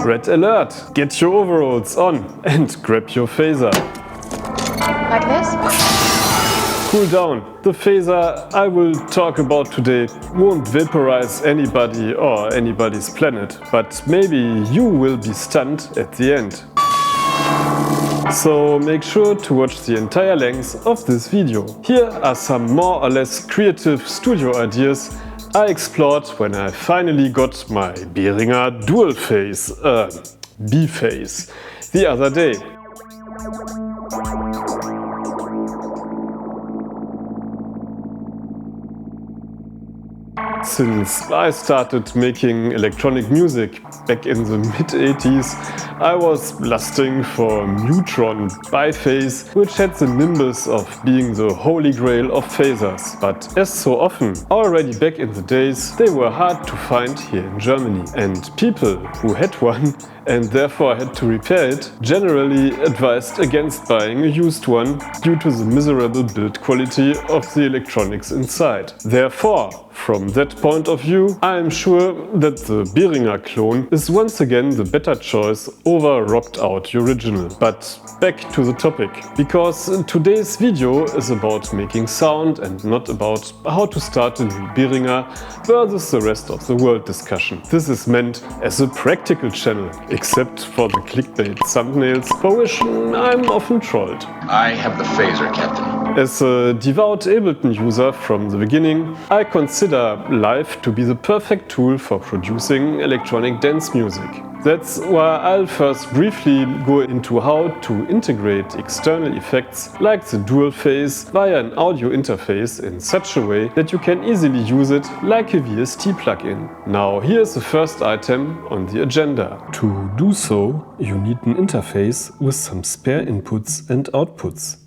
Red alert! Get your overalls on and grab your phaser. Like this? Cool down. The phaser I will talk about today won't vaporize anybody or anybody's planet, but maybe you will be stunned at the end. So make sure to watch the entire length of this video. Here are some more or less creative studio ideas I explored when I finally got my Behringer dual phase, B-phase, the other day. Since I started making electronic music back in the mid-80s, I was lusting for Bi-Tron biphase, which had the nimbus of being the holy grail of phasers. But as so often, already back in the days, they were hard to find here in Germany. And people who had one and therefore had to repair it generally advised against buying a used one due to the miserable build quality of the electronics inside. Therefore, from that point of view, I am sure that the Behringer clone is once again the better choice over rocked out original. But back to the topic, because today's video is about making sound and not about how to start a new Behringer versus the rest of the world discussion. This is meant as a practical channel, except for the clickbait thumbnails for which I'm often trolled. I have the phaser, Captain. As a devout Ableton user from the beginning, I consider Live to be the perfect tool for producing electronic dance music. That's why I'll first briefly go into how to integrate external effects like the dual phase via an audio interface in such a way that you can easily use it like a VST plugin. Now here's the first item on the agenda. To do so, you need an interface with some spare inputs and outputs.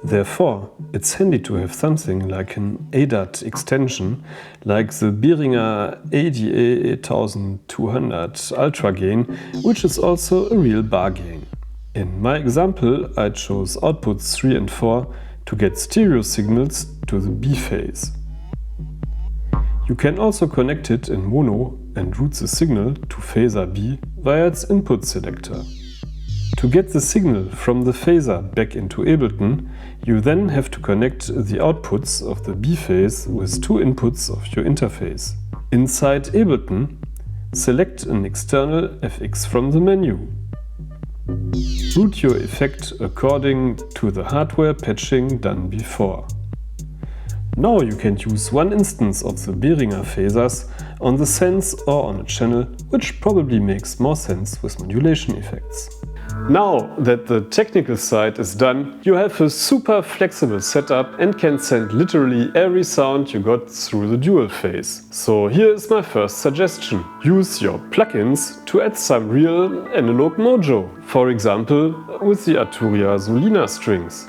Therefore, it's handy to have something like an ADAT extension, like the Behringer ADA 8200 Ultra Gain, which is also a real bar gain. In my example, I chose outputs 3 and 4 to get stereo signals to the B phase. You can also connect it in mono and route the signal to phaser B via its input selector. To get the signal from the phaser back into Ableton, you then have to connect the outputs of the B phase with two inputs of your interface. Inside Ableton, select an external FX from the menu. Route your effect according to the hardware patching done before. Now you can use one instance of the Behringer phasers on the sense or on a channel, which probably makes more sense with modulation effects. Now that the technical side is done, you have a super flexible setup and can send literally every sound you got through the dual phase. So here is my first suggestion. Use your plugins to add some real analog mojo. For example, with the Arturia Solina strings.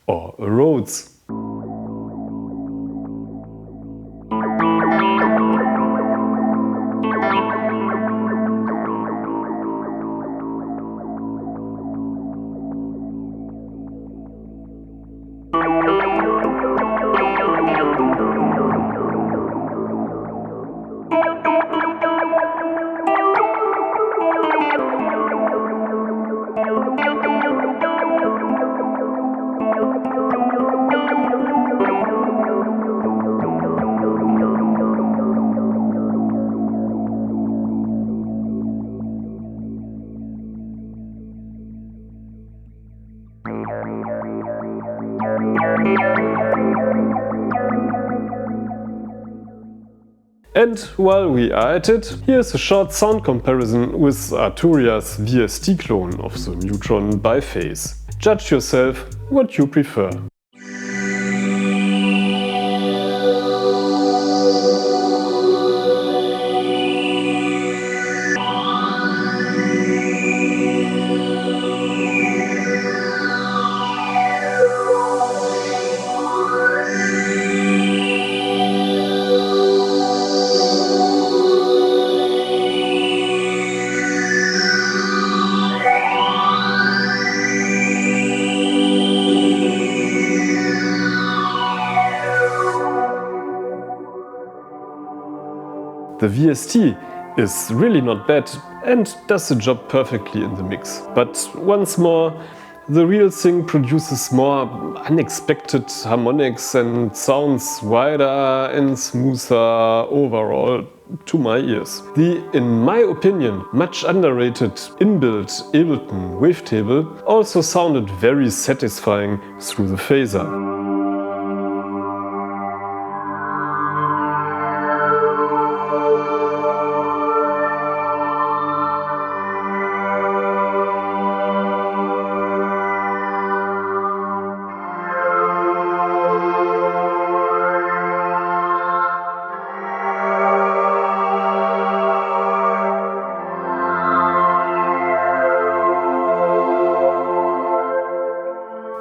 Or a Rhodes. And while we are at it, here's a short sound comparison with Arturia's VST clone of the Bi-Tron biphase. Judge yourself what you prefer. The VST is really not bad and does the job perfectly in the mix. But once more, the real thing produces more unexpected harmonics and sounds wider and smoother overall to my ears. The, in my opinion, much underrated inbuilt Ableton wavetable also sounded very satisfying through the phaser.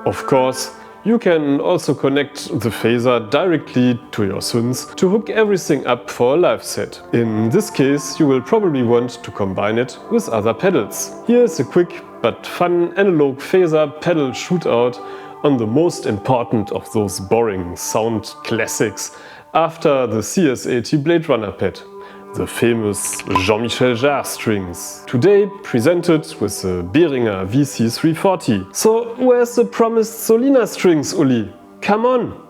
Of course, you can also connect the phaser directly to your synths to hook everything up for a live set. In this case, you will probably want to combine it with other pedals. Here is a quick but fun analog phaser pedal shootout on the most important of those boring sound classics after the CS80 Blade Runner pad. The famous Jean-Michel Jarre strings. Today presented with the Behringer VC340. So where's the promised Solina strings, Uli? Come on!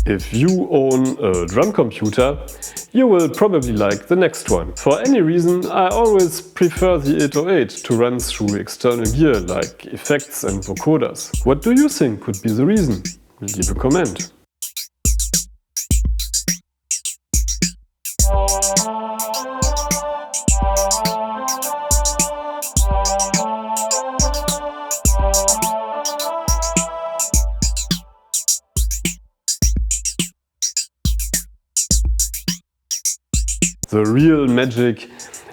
If you own a drum computer, you will probably like the next one. For any reason, I always prefer the 808 to run through external gear like effects and vocoders. What do you think could be the reason? Leave a comment. The real magic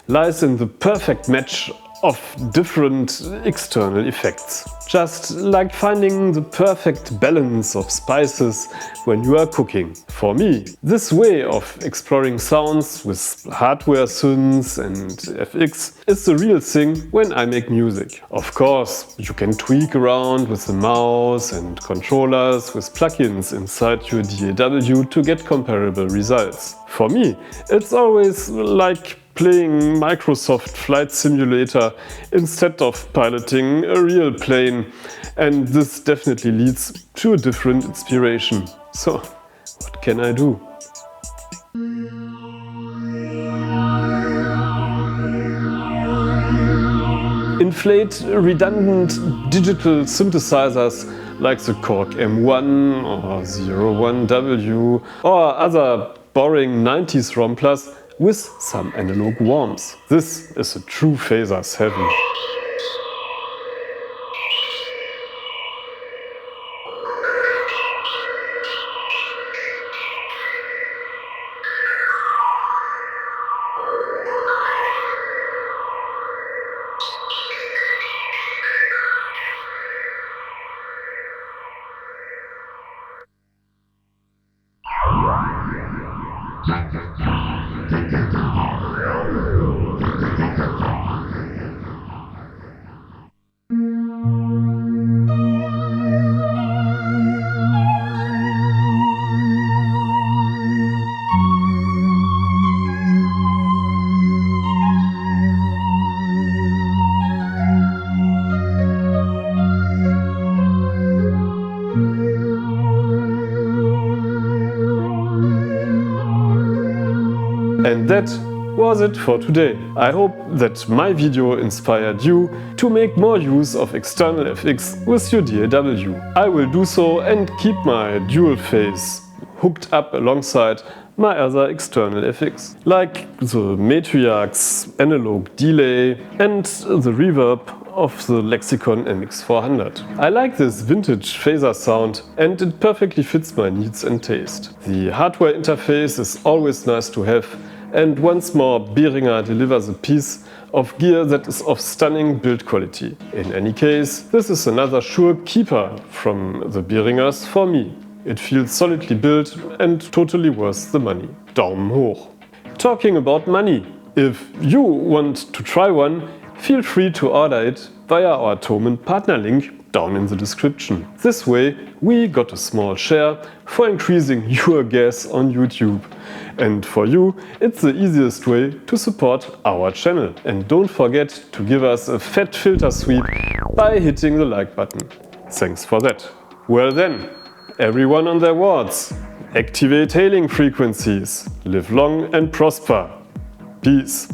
lies in the perfect match of different external effects. Just like finding the perfect balance of spices when you are cooking. For me, this way of exploring sounds with hardware synths and FX is the real thing when I make music. Of course, you can tweak around with the mouse and controllers with plugins inside your DAW to get comparable results. For me, it's always like playing Microsoft Flight Simulator instead of piloting a real plane, and this definitely leads to a different inspiration. So, what can I do? Inflate redundant digital synthesizers like the Korg M1 or 01W or other boring 90s Romplers with some analog warmth. This is a true phaser's heaven. And that was it for today. I hope that my video inspired you to make more use of external FX with your DAW. I will do so and keep my dual phase hooked up alongside my other external FX, like the Matriarch's analog delay and the reverb of the Lexicon MX400. I like this vintage phaser sound and it perfectly fits my needs and taste. The hardware interface is always nice to have, and once more Behringer delivers a piece of gear that is of stunning build quality. In any case, this is another sure keeper from the Behringers for me. It feels solidly built and totally worth the money. Daumen hoch. Talking about money, if you want to try one, feel free to order it via our Thomann partner link down in the description. This way we got a small share for increasing your gas on YouTube. And for you, it's the easiest way to support our channel. And don't forget to give us a fat filter sweep by hitting the like button. Thanks for that. Well then, everyone on their wards, activate hailing frequencies, live long and prosper. Peace.